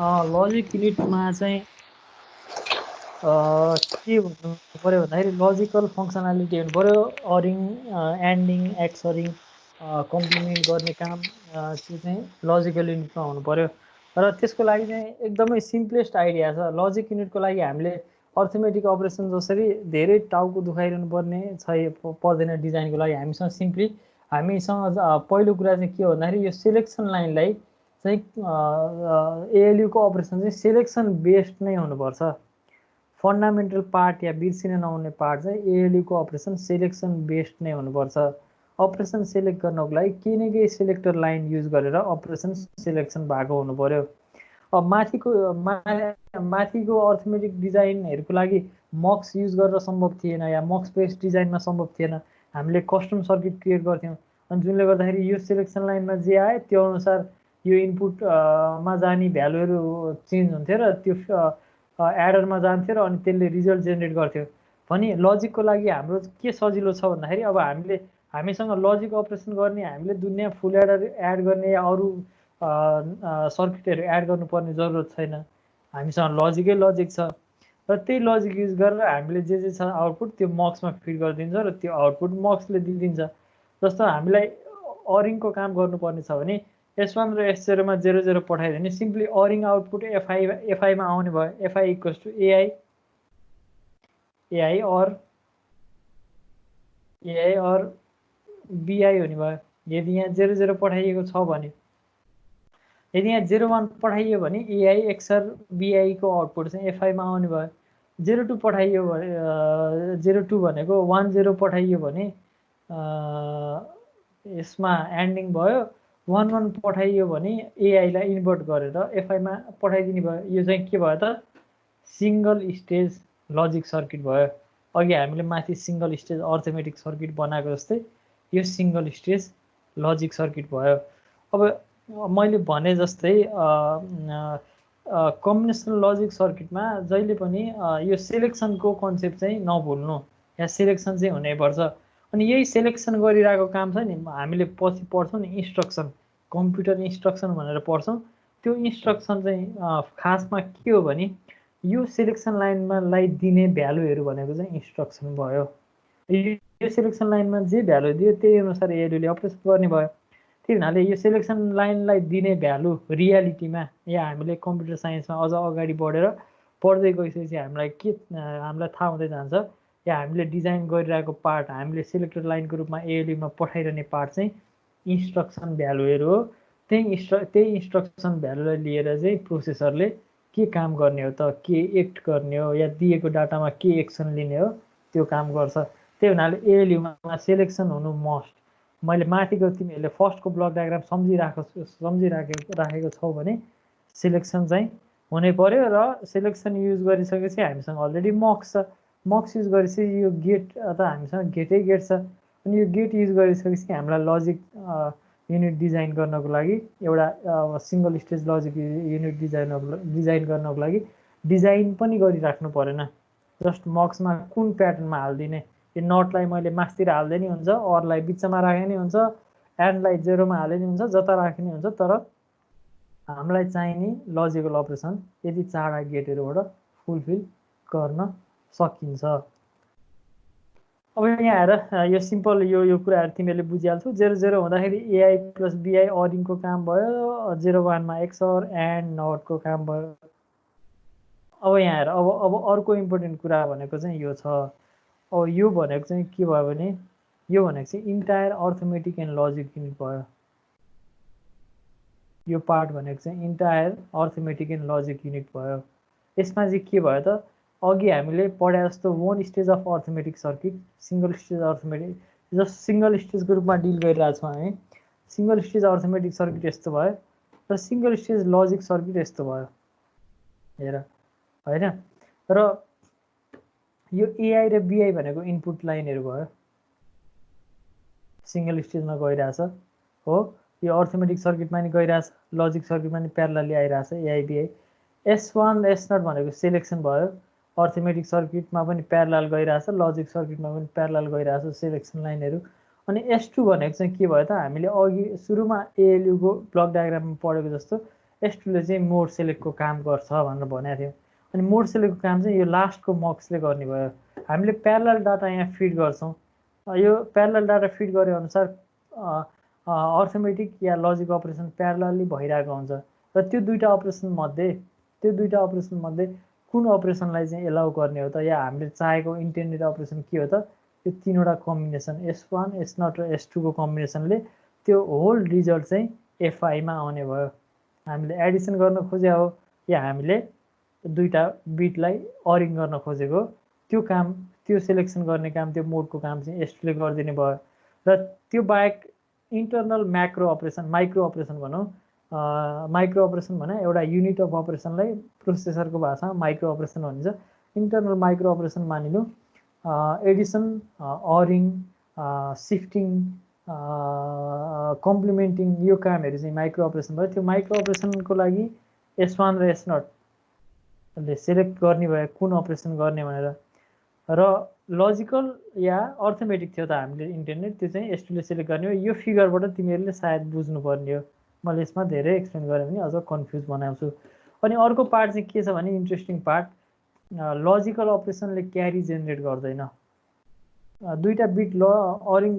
Logic युनिटमा चाहिँ के भन्नु पर्यो भन्दाखेरि लजिकल फङ्सनालिटी हुनु पर्यो। अरिङ, एन्डिङ, एक्सरिङ, कम्प्लिमेन्ट गर्ने काम त्यो चाहिँ लजिकल युनिटमा हुनु पर्यो। र त्यसको लागि चाहिँ एकदमै सिम्पलेस्ट आइडिया छ। लजिक युनिटको लागि हामीले अर्थमेटिक अपरेसन जसरी धेरै टाउको दुखाइरहनु पर्ने पर्दैन डिजाइनको लागि। हामीसँग पहिलो कुरा चाहिँ के हो भन्दाखेरि यो सिलेक्सन लाइनलाई चाहिँ एएलयुको अपरेसन चाहिँ सिलेक्सन बेस्ड नै हुनुपर्छ। फन्डामेन्टल पार्ट या बिर्सिन नहुने पार्ट चाहिँ एएलयुको अपरेसन सिलेक्सन बेस्ड नै हुनुपर्छ। अपरेसन सिलेक्ट गर्नको लागि केही न केही सिलेक्टर लाइन युज गरेर अपरेसन सिलेक्सन भएको हुनु पर्यो। अब माथिको अर्थमेटिक डिजाइनहरूको लागि मक्स युज गरेर सम्भव थिएन या मक्स बेस्ड डिजाइनमा सम्भव थिएन। हामीले कस्टम सर्किट क्रिएट गर्थ्यौँ अनि जुनले गर्दाखेरि यो सिलेक्सन लाइनमा जे आयो त्यो अनुसार यो इनपुटमा जाने भ्यालुहरू चेन्ज हुन्थ्यो र त्यो एडरमा जान्थ्यो र अनि त्यसले रिजल्ट जेनेरेट गर्थ्यो। भने लजिकको लागि हाम्रो के सजिलो छ भन्दाखेरि अब हामीसँग लजिक अपरेसन गर्ने, हामीले दुनियाँ फुल एडर एड गर्ने या अरू सर्किटहरू एड गर्नुपर्ने जरुरत छैन। हामीसँग लजिक छ र त्यही लजिक युज गरेर हामीले जे छ आउटपुट त्यो मक्समा फिड गरिदिन्छ र त्यो आउटपुट मक्सले दिइदिन्छ। जस्तो हामीलाई अरिङको काम गर्नुपर्ने छ भने S1 र S0 मा 0 पठाइदियो भने सिम्पली अरिङ आउटपुट एफआईमा आउने भयो। FI equals to AI or BI हुने भयो। यदि यहाँ 0 पठाइएको छ भने, यदि यहाँ 01 पठाइयो भने एआई एक्सर बिआईको आउटपुट चाहिँ एफआईमा आउने भयो। 02 पठाइयो भने 02 भनेको 10 पठाइयो भने यसमा एन्डिङ भयो। 11 पठाइयो भने एआईलाई इन्भर्ट गरेर एफआईमा पठाइदिने भयो। यो चाहिँ के भयो त सिङ्गल स्टेज लजिक सर्किट भयो। अघि हामीले माथि सिङ्गल स्टेज अर्थमेटिक सर्किट बनाएको जस्तै यो सिङ्गल स्टेज लजिक सर्किट भयो। अब मैले भने जस्तै कम्बिनेसनल लजिक सर्किटमा जहिले पनि यो सिलेक्सनको कन्सेप्ट चाहिँ नभुल्नु, या सिलेक्सन चाहिँ हुनैपर्छ। अनि यही सिलेक्सन गरिरहेको काम छ नि, हामीले पछि पढ्छौँ नि इन्स्ट्रक्सन, कम्प्युटर इन्स्ट्रक्सन भनेर पढ्छौँ। त्यो इन्स्ट्रक्सन चाहिँ खासमा के हो भने यो सिलेक्सन लाइनमालाई दिने भ्यालुहरू भनेको चाहिँ इन्स्ट्रक्सन भयो। यो सिलेक्सन लाइनमा जे भ्यालु दियो त्यही अनुसार एएलयुले अपरेसन गर्ने भयो। त्यही हुनाले यो सिलेक्सन लाइनलाई दिने भ्यालु रियालिटीमा या हामीले कम्प्युटर साइन्समा अझ अगाडि बढेर पढ्दै गइसकेपछि हामीलाई थाहा हुँदै जान्छ, या हामीले डिजाइन गरिरहेको पार्ट, हामीले सिलेक्टर लाइनको रूपमा एएलयुमा पठाइरहने पार्ट चाहिँ इन्स्ट्रक्सन भ्यालुहरू हो। त्यही इन्स्ट्रक्सन भ्यालुलाई लिएर चाहिँ प्रोसेसरले के काम गर्ने हो त, के एक्ट गर्ने हो, या दिएको डाटामा के एक्सन लिने हो त्यो काम गर्छ। त्यही हुनाले एएलयुमा सिलेक्सन हुनु मस्ट। मैले माथिको तिमीहरूले फर्स्टको ब्लक डायग्राम राखेको छौ भने सिलेक्सन चाहिँ हुनै पर्यो। र सिलेक्सन युज गरिसकेपछि हामीसँग अलरेडी मक्स छ। मक्स युज गरेपछि यो गेट त हामीसँग गेटै गेट छ। अनि यो गेट युज गरिसकेपछि हामीलाई लजिक युनिट डिजाइन गर्नको लागि एउटा single stage logic unit design गर्नको लागि डिजाइन पनि गरिराख्नु परेन। जस्ट मक्समा कुन प्याटर्नमा हालिदिने, यो नटलाई मैले मास्तिर हाल्दै नि हुन्छ, अरलाई बिचमा राखे नि हुन्छ, एन्डलाई 0मा हाले नि हुन्छ, जता राखे नि हुन्छ। तर हामीलाई चाहिने लजिकल अपरेसन यदि 4 गेटहरूबाट फुलफिल गर्न सकिन्छ। अब यहाँ हेर, यो सिम्पल यो कुराहरू तिमीहरूले बुझिहाल्छौ। 0 हुँदाखेरि एआई प्लस बिआई अरिङको काम भयो। 01 मा एक्सर एन्ड नटको काम भयो। अब यहाँ हेर, अब अर्को इम्पोर्टेन्ट कुरा भनेको चाहिँ यो छ। अब यो भनेको चाहिँ के भयो भने यो भनेको चाहिँ entire arithmetic and logic unit भयो। यो पार्ट भनेको चाहिँ entire arithmetic and logic unit भयो। यसमा चाहिँ के भयो त, अघि हामीले पढे जस्तो 1 stage of arithmetic circuit, single stage arithmetic, just single स्टेजको रूपमा डिल गरिरहेको छौँ हामी। सिङ्गल स्टेज अर्थमेटिक सर्किट यस्तो भयो र सिङ्गल स्टेज लजिक सर्किट यस्तो भयो, हेर होइन। र यो एआई र बिआई भनेको इनपुट लाइनहरू भयो, सिङ्गल स्टेजमा गइरहेछ हो। यो अर्थमेटिक सर्किटमा नि गइरहेछ, लजिक सर्किटमा नि प्यारलली आइरहेछ एआई बिआई। S1 S0 भनेको सिलेक्सन भयो, अर्थमेटिक सर्किटमा पनि प्यारलल गइरहेछ, लजिक सर्किटमा पनि प्यारलल गइरहेछ सिलेक्सन लाइनहरू। अनि S2 भनेको चाहिँ के भयो त, हामीले अघि सुरुमा एएलयुको ब्लक डायग्राममा पढेको जस्तो S2 ले चाहिँ मोड सेलेक्टको काम गर्छ भनेर भनेको थियो। अनि मोड सेलेक्टको काम चाहिँ यो लास्टको मक्सले गर्ने भयो। हामीले प्यारलल डाटा यहाँ फिड गर्छौँ। यो प्यारलल डाटा फिड गरे अनुसार अर्थमेटिक या लजिक अपरेसन प्यारलली भइरहेको हुन्छ र त्यो दुईटा अपरेसन मध्ये कुन अपरेसनलाई चाहिँ एलाउ गर्ने हो त, या हामीले चाहेको इन्टेन्डेड अपरेसन के हो त, यो तीनवटा कम्बिनेसन S1 S0 र S2 को कम्बिनेसनले त्यो होल रिजल्ट चाहिँ FI मा आउने भयो। हामीले एडिसन गर्न खोजे हो या हामीले दुईटा बिटलाई अरिङ गर्न खोजेको, त्यो काम, त्यो सिलेक्सन गर्ने काम, त्यो मोडको काम चाहिँ S2 ले गरिदिने भयो। र त्यो बाहेक इन्टरनल माइक्रो अपरेसन भनौँ, माइक्रो अपरेसन भने एउटा युनिट अफ अपरेसनलाई प्रोसेसरको भाषामा माइक्रो अपरेसन भनिन्छ। इन्टरनल माइक्रो अपरेसन मानिलिउँ एडिसन, अरिङ, सिफ्टिङ, कम्प्लिमेन्टिङ, यो कामहरू चाहिँ माइक्रो अपरेसन भयो। त्यो माइक्रो अपरेसनको लागि S1 र S0 ले सेलेक्ट गर्ने भयो कुन अपरेसन गर्ने भनेर। र लजिकल या अर्थमेटिक थियो त हामीले इन्टेन्डेड, त्यो चाहिँ S2 ले सेलेक्ट गर्ने हो। यो फिगरबाट तिमीहरूले सायद बुझ्नुपर्ने हो, मैले यसमा धेरै एक्सप्लेन गरेँ भने अझ कन्फ्युज बनाउँछु। अनि अर्को पार्ट चाहिँ के छ भने इन्ट्रेस्टिङ पार्ट, लजिकल अपरेसनले क्यारी जेनेरेट गर्दैन। दुईटा बिट अरिङ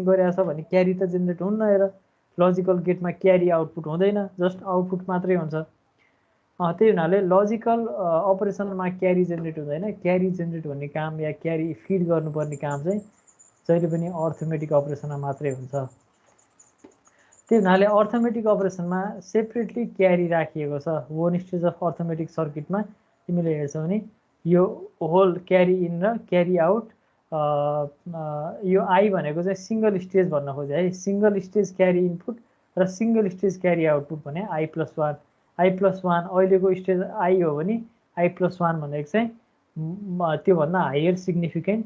गरेछ भने क्यारी त जेनेरेट हुन्न। हेर लजिकल गेटमा क्यारी आउटपुट हुँदैन, जस्ट आउटपुट मात्रै हुन्छ। त्यही हुनाले लजिकल अपरेसनमा क्यारी जेनेरेट हुँदैन। क्यारी जेनेरेट भन्ने काम या क्यारी फिड गर्नुपर्ने काम चाहिँ जहिले पनि अर्थमेटिक अपरेसनमा मात्रै हुन्छ। त्यही हुनाले अर्थमेटिक अपरेसनमा सेपरेटली क्यारी राखिएको छ। वन स्टेज अफ अर्थमेटिक सर्किटमा तिमीले हेर्छौ भने यो होल क्यारी इन र क्यारी आउट, यो आई भनेको चाहिँ सिङ्गल स्टेज भन्न खोजे है। सिङ्गल स्टेज क्यारी इनपुट र सिङ्गल स्टेज क्यारी आउटपुट भने I+1 अहिलेको स्टेज आई हो भने I+1 भनेको चाहिँ त्योभन्दा हायर सिग्निफिकेन्ट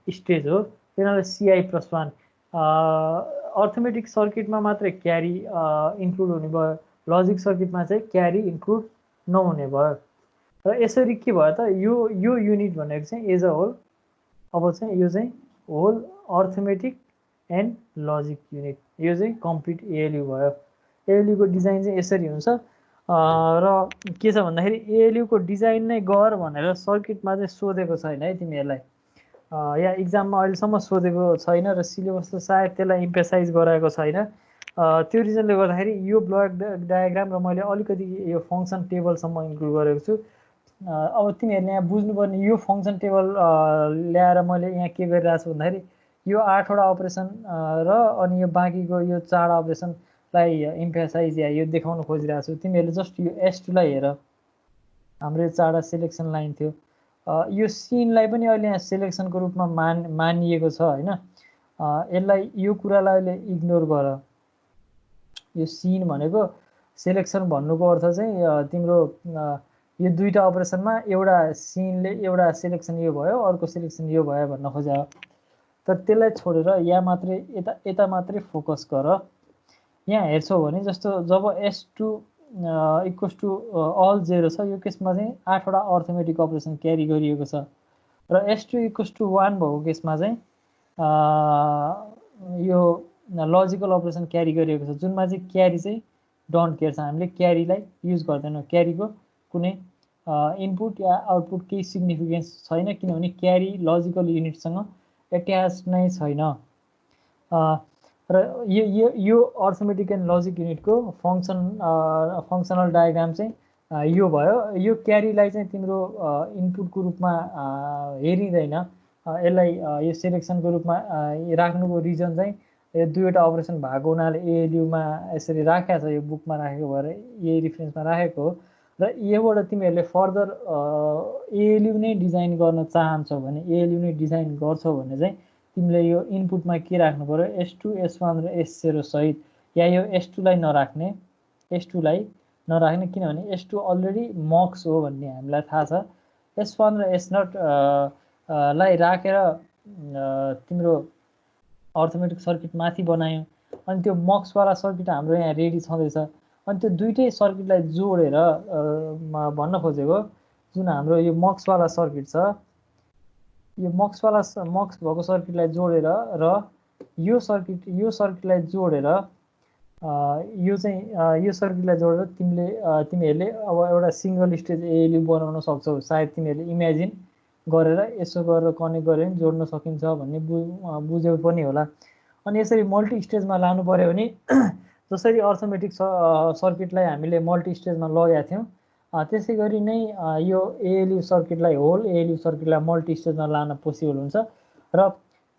स्टेज हो, त्यही CI+1। अर्थमेटिक सर्किटमा मात्रै क्यारी इन्क्लुड हुने भयो, लजिक सर्किटमा चाहिँ क्यारी इन्क्लुड नहुने भयो। र यसरी के भयो त, यो युनिट भनेको चाहिँ एज अ होल, अब चाहिँ यो चाहिँ whole arithmetic and logic unit, यो चाहिँ कम्प्लिट ALU भयो। ALU को डिजाइन चाहिँ यसरी हुन्छ। र के छ भन्दाखेरि ALU को डिजाइन नै गर भनेर सर्किटमा चाहिँ सोधेको छैन है तिमीहरूलाई, या इक्जाममा अहिलेसम्म सोधेको छैन र सिलेबसले सायद त्यसलाई इम्फेसाइज गराएको छैन। त्यो रिजनले गर्दाखेरि यो ब्लक डायग्राम र मैले अलिकति यो फङ्सन टेबलसम्म इन्क्लुड गरेको छु। अब तिमीहरूले यहाँ बुझ्नुपर्ने, यो फङ्सन टेबल ल्याएर मैले यहाँ के गरिरहेको छु भन्दाखेरि यो 8वटा अपरेसन र अनि यो बाँकीको यो 4 अपरेसनलाई इम्फेसाइज या यो देखाउन खोजिरहेको छु। तिमीहरूले जस्ट यो S2 लाई हेर, हाम्रो 4वटा सिलेक्सन लाइन थियो। यो सिनलाई पनि अहिले यहाँ सिलेक्सनको रूपमा मानिएको छ होइन। यसलाई, यो कुरालाई अहिले इग्नोर गर। यो सिन भनेको सिलेक्सन भन्नुको अर्थ चाहिँ तिम्रो यो दुईटा अपरेसनमा एउटा सिनले एउटा सिलेक्सन यो भयो, अर्को सिलेक्सन यो भयो भन्न खोजा हो। तर त्यसलाई छोडेर यहाँ मात्रै यता मात्रै फोकस गर। यहाँ हेर्छौ भने जस्तो जब S2 इक्वल्स टु अल 0 छ, यो केसमा चाहिँ 8वटा अर्थमेटिक अपरेसन क्यारी गरिएको छ। र S2 इक्वल्स टु 1 भएको केसमा चाहिँ यो लजिकल अपरेसन क्यारी गरिएको छ, जुनमा चाहिँ क्यारी चाहिँ डोन्ट केयर छ। हामीले क्यारीलाई युज गर्दैनौँ, क्यारीको कुनै इनपुट या आउटपुट केही सिग्निफिकेन्स छैन, किनभने क्यारी लजिकल युनिटसँग एट्याच नै छैन। र यो अर्थमेटिक एन्ड लजिक युनिटको फङ्सनल डायग्राम चाहिँ यो भयो। यो क्यारीलाई चाहिँ तिम्रो इनपुटको रूपमा हेरिँदैन, यसलाई यो सिलेक्सनको रूपमा राख्नुको रिजन चाहिँ यो दुईवटा अपरेसन भएको हुनाले ALU मा यसरी राखेको छ, यो बुकमा राखेको भएर यही रिफरेन्समा राखेको हो। र योबाट तिमीहरूले फर्दर ALU नै डिजाइन गर्न चाहन्छौ भने, ALU नै डिजाइन गर्छौ भने चाहिँ तिमीले यो इनपुटमा के राख्नु पर्यो, S2 S1 र S0 सहित, या यो S2 लाई नराख्ने, किनभने S2 अलरेडी मक्स हो भन्ने हामीलाई थाहा छ। S1 र S0 लाई राखेर तिम्रो अर्थमेटिक सर्किट माथि बनायौँ, अनि त्यो मक्सवाला सर्किट हाम्रो यहाँ रेडी छँदैछ। अनि त्यो दुईटै सर्किटलाई जोडेर भन्न खोजेको, जुन हाम्रो यो मक्सवाला सर्किट छ, यो मक्स भएको सर्किटलाई जोडेर र यो सर्किटलाई जोडेर यो चाहिँ यो सर्किटलाई जोडेर तिमीहरूले अब एउटा सिङ्गल स्टेज एएलयु बनाउन सक्छौ। सायद तिमीहरूले इमेजिन गरेर यसो गरेर कनेक्ट गरेर पनि जोड्न सकिन्छ भन्ने बुझ्यौ पनि होला। अनि यसरी मल्टी स्टेजमा लानु पर्यो भने जसरी अर्थमेटिक सर्किटलाई हामीले मल्टी स्टेजमा लगेका थियौँ त्यसै गरी नै यो एएलयु सर्किटलाई होल एएलयु सर्किटलाई मल्टी स्टेजमा लान पोसिबल हुन्छ। र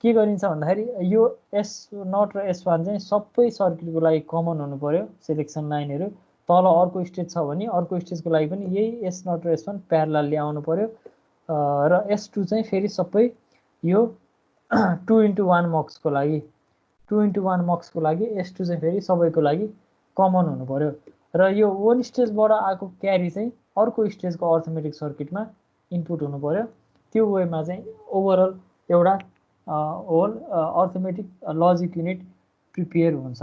के गरिन्छ भन्दाखेरि यो S0 र S1 चाहिँ सबै सर्किटको लागि कमन हुनु पर्यो सिलेक्सन लाइनहरू। तल अर्को स्टेज छ भने अर्को स्टेजको लागि पनि यही S0 र S1 प्यारलली आउनु पर्यो। र S2 चाहिँ फेरि सबै यो 2x1 मक्सको लागि 2x1 मक्सको लागि S2 चाहिँ फेरि सबैको लागि कमन हुनु पर्यो। र यो वन स्टेजबाट आएको क्यारी चाहिँ अर्को स्टेजको अर्थमेटिक सर्किटमा इनपुट हुनु पर्यो। त्यो वेमा चाहिँ ओभरअल एउटा whole arithmetic logic unit prepare हुन्छ।